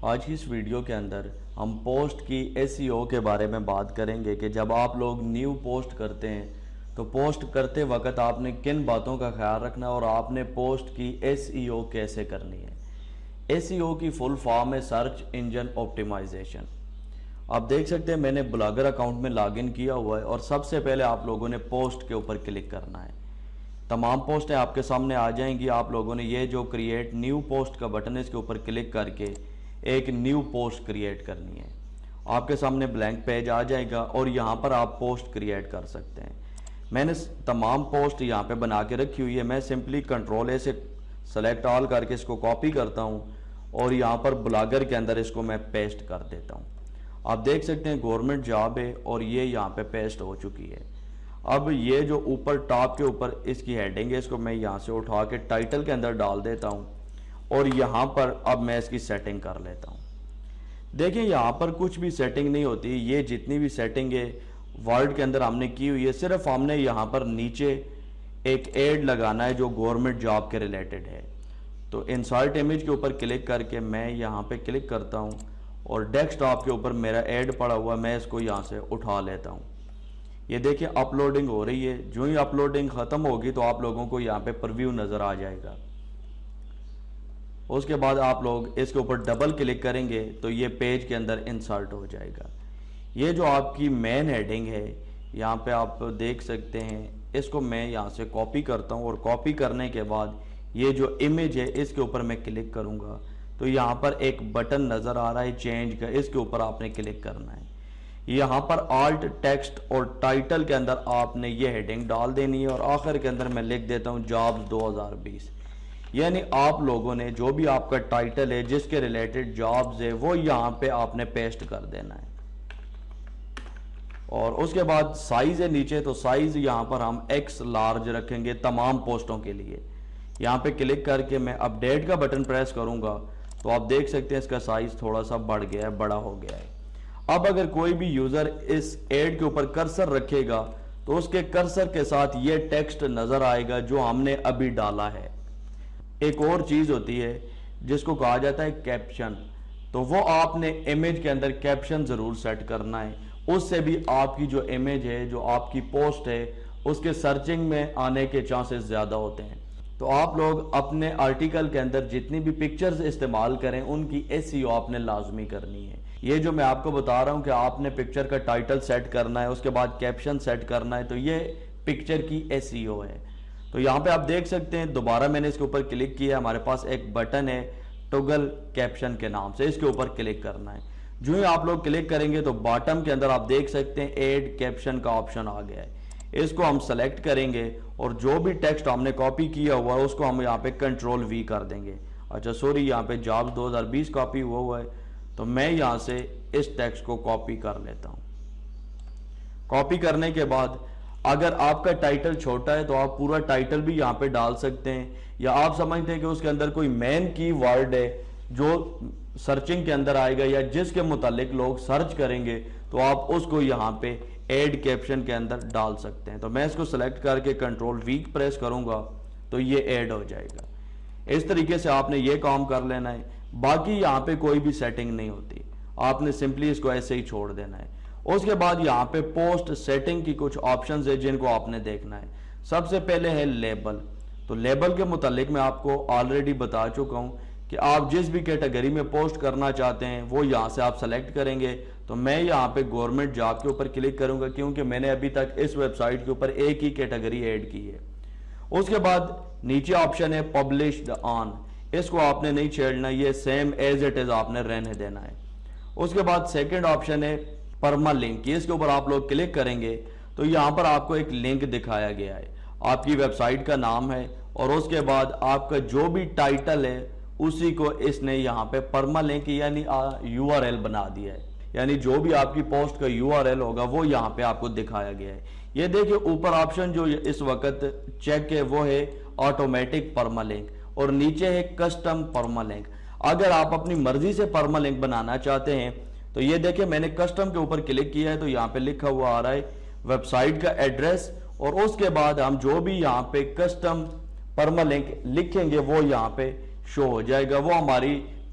آج کی اس ویڈیو کے اندر ہم پوسٹ کی SEO کے بارے میں بات کریں گے کہ جب آپ لوگ نیو پوسٹ کرتے ہیں تو پوسٹ کرتے وقت آپ نے کن باتوں کا خیال رکھنا اور آپ نے پوسٹ کی SEO کیسے کرنی ہے۔ SEO کی فل فارم ہے سرچ انجن آپٹیمائزیشن۔ آپ دیکھ سکتے ہیں میں نے بلاگر اکاؤنٹ میں لاگ ان کیا ہوا ہے اور سب سے پہلے آپ لوگوں نے پوسٹ کے اوپر کلک کرنا ہے۔ تمام پوسٹیں آپ کے سامنے آ جائیں گی۔ آپ لوگوں نے یہ جو کریٹ نیو پوسٹ کا بٹن ہے اس کے اوپر کلک کر کے ایک نیو پوسٹ کریٹ کرنی ہے۔ آپ کے سامنے بلینک پیج آ جائے گا اور یہاں پر آپ پوسٹ کریٹ کر سکتے ہیں۔ میں نے تمام پوسٹ یہاں پہ بنا کے رکھی ہوئی ہے۔ میں سمپلی کنٹرول اے سے سلیکٹ آل کر کے اس کو کاپی کرتا ہوں اور یہاں پر بلاگر کے اندر اس کو میں پیسٹ کر دیتا ہوں۔ آپ دیکھ سکتے ہیں گورنمنٹ جاب ہے اور یہ یہاں پہ پیسٹ ہو چکی ہے۔ اب یہ جو اوپر ٹاپ کے اوپر اس کی ہیڈنگ ہے اس کو میں یہاں سے اٹھا کے ٹائٹل کے اندر ڈال دیتا ہوں اور یہاں پر اب میں اس کی سیٹنگ کر لیتا ہوں۔ دیکھیں یہاں پر کچھ بھی سیٹنگ نہیں ہوتی، یہ جتنی بھی سیٹنگ ہے ورڈ کے اندر ہم نے کی ہوئی ہے، صرف ہم نے یہاں پر نیچے ایک ایڈ لگانا ہے جو گورنمنٹ جاب کے ریلیٹڈ ہے۔ تو انسرٹ امیج کے اوپر کلک کر کے میں یہاں پہ کلک کرتا ہوں اور ڈیسک ٹاپ کے اوپر میرا ایڈ پڑا ہوا ہے، میں اس کو یہاں سے اٹھا لیتا ہوں۔ یہ دیکھیں اپلوڈنگ ہو رہی ہے، جو ہی اپلوڈنگ ختم ہوگی تو آپ لوگوں کو یہاں پہ پریویو نظر آ جائے گا۔ اس کے بعد آپ لوگ اس کے اوپر ڈبل کلک کریں گے تو یہ پیج کے اندر انسرٹ ہو جائے گا۔ یہ جو آپ کی مین ہیڈنگ ہے یہاں پہ آپ دیکھ سکتے ہیں، اس کو میں یہاں سے کاپی کرتا ہوں اور کاپی کرنے کے بعد یہ جو امیج ہے اس کے اوپر میں کلک کروں گا تو یہاں پر ایک بٹن نظر آ رہا ہے چینج کا، اس کے اوپر آپ نے کلک کرنا ہے۔ یہاں پر آلٹ ٹیکسٹ اور ٹائٹل کے اندر آپ نے یہ ہیڈنگ ڈال دینی ہے اور آخر کے اندر میں لکھ دیتا ہوں جابز 2020۔ یعنی آپ لوگوں نے جو بھی آپ کا ٹائٹل ہے جس کے ریلیٹڈ جابز ہے وہ یہاں پہ آپ نے پیسٹ کر دینا ہے۔ اور اس کے بعد سائز ہے نیچے، تو سائز یہاں پر ہم ایکس لارج رکھیں گے تمام پوسٹوں کے لیے۔ یہاں پہ کلک کر کے میں اپڈیٹ کا بٹن پریس کروں گا تو آپ دیکھ سکتے ہیں اس کا سائز تھوڑا سا بڑھ گیا ہے، بڑا ہو گیا ہے۔ اب اگر کوئی بھی یوزر اس ایڈ کے اوپر کرسر رکھے گا تو اس کے کرسر کے ساتھ یہ ٹیکسٹ نظر آئے گا جو ہم نے ابھی ڈالا ہے۔ ایک اور چیز ہوتی ہے جس کو کہا جاتا ہے کیپشن، تو وہ آپ نے امیج کے اندر کیپشن ضرور سیٹ کرنا ہے۔ اس سے بھی آپ کی جو امیج ہے، جو آپ کی پوسٹ ہے، اس کے سرچنگ میں آنے کے چانسز زیادہ ہوتے ہیں۔ تو آپ لوگ اپنے آرٹیکل کے اندر جتنی بھی پکچرز استعمال کریں ان کی SEO آپ نے لازمی کرنی ہے۔ یہ جو میں آپ کو بتا رہا ہوں کہ آپ نے پکچر کا ٹائٹل سیٹ کرنا ہے، اس کے بعد کیپشن سیٹ کرنا ہے، تو یہ پکچر کی SEO ہے۔ تو یہاں پہ آپ دیکھ سکتے ہیں دوبارہ میں نے اس کے اوپر کلک کیا، ہمارے پاس ایک بٹن ہے ٹوگل کیپشن کے نام سے، اس کے اوپر کلک کرنا ہے۔ جو ہی آپ لوگ کلک کریں گے تو باٹم کے اندر آپ دیکھ سکتے ہیں ایڈ کیپشن کا آپشن آ گیا ہے۔ اس کو ہم سلیکٹ کریں گے اور جو بھی ٹیکسٹ ہم نے کاپی کیا ہوا ہے اس کو ہم یہاں پہ کنٹرول V کر دیں گے۔ اچھا سوری، یہاں پہ جابز 2020 کاپی ہوا ہے تو میں یہاں سے اس ٹیکسٹ کو کاپی کر لیتا ہوں۔ کاپی کرنے کے بعد اگر آپ کا ٹائٹل چھوٹا ہے تو آپ پورا ٹائٹل بھی یہاں پہ ڈال سکتے ہیں، یا آپ سمجھتے ہیں کہ اس کے اندر کوئی مین کی ورڈ ہے جو سرچنگ کے اندر آئے گا یا جس کے متعلق لوگ سرچ کریں گے تو آپ اس کو یہاں پہ ایڈ کیپشن کے اندر ڈال سکتے ہیں۔ تو میں اس کو سلیکٹ کر کے کنٹرول V پریس کروں گا تو یہ ایڈ ہو جائے گا۔ اس طریقے سے آپ نے یہ کام کر لینا ہے۔ باقی یہاں پہ کوئی بھی سیٹنگ نہیں ہوتی، آپ نے سمپلی اس کو ایسے ہی چھوڑ دینا ہے۔ اس کے بعد یہاں پہ پوسٹ سیٹنگ کی کچھ آپشنز ہیں جن کو آپ نے دیکھنا ہے۔ سب سے پہلے ہے لیبل۔ تو لیبل کے متعلق میں آپ کو آلریڈی بتا چکا ہوں کہ آپ جس بھی کیٹیگری میں پوسٹ کرنا چاہتے ہیں وہ یہاں سے آپ سلیکٹ کریں گے۔ تو میں یہاں پہ گورنمنٹ جاب کے اوپر کلک کروں گا کیونکہ میں نے ابھی تک اس ویب سائٹ کے اوپر ایک ہی کیٹیگری ایڈ کی ہے۔ اس کے بعد نیچے آپشن ہے پبلشڈ آن، اس کو آپ نے نہیں چھیڑنا، یہ سیم ایز اٹ از آپ نے رہنے دینا ہے۔ اس کے بعد سیکنڈ آپشن ہے پرما لنک، اس کے اوپر آپ لوگ کلک کریں گے تو یہاں پر آپ کو ایک لنک دکھایا گیا ہے، آپ کی ویب سائٹ کا نام ہے اور اس کے بعد آپ کا جو بھی ٹائٹل ہے اسی کو اس نے یہاں پہ پرما لنک یعنی URL بنا دیا ہے، یعنی جو بھی آپ کی پوسٹ کا URL ہوگا وہ یہاں پہ آپ کو دکھایا گیا ہے۔ یہ دیکھیں اوپر آپشن جو اس وقت چیک ہے وہ ہے آٹومیٹک پرما لنک اور نیچے ہے کسٹم پرما لنک۔ اگر آپ اپنی مرضی سے پرما لنک بنانا چاہتے ہیں تو یہ دیکھیں میں نے کسٹم کے اوپر کلک کیا ہے تو یہاں پہ لکھا ہوا آ رہا ہے ویب سائٹ کا ایڈریس، اور اس کے بعد ہم جو بھی یہاں پہ کسٹم پرما لنک لکھیں گے وہ یہاں پہ شو ہو جائے گا، وہ ہماری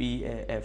PAF।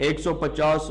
150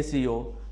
SEO।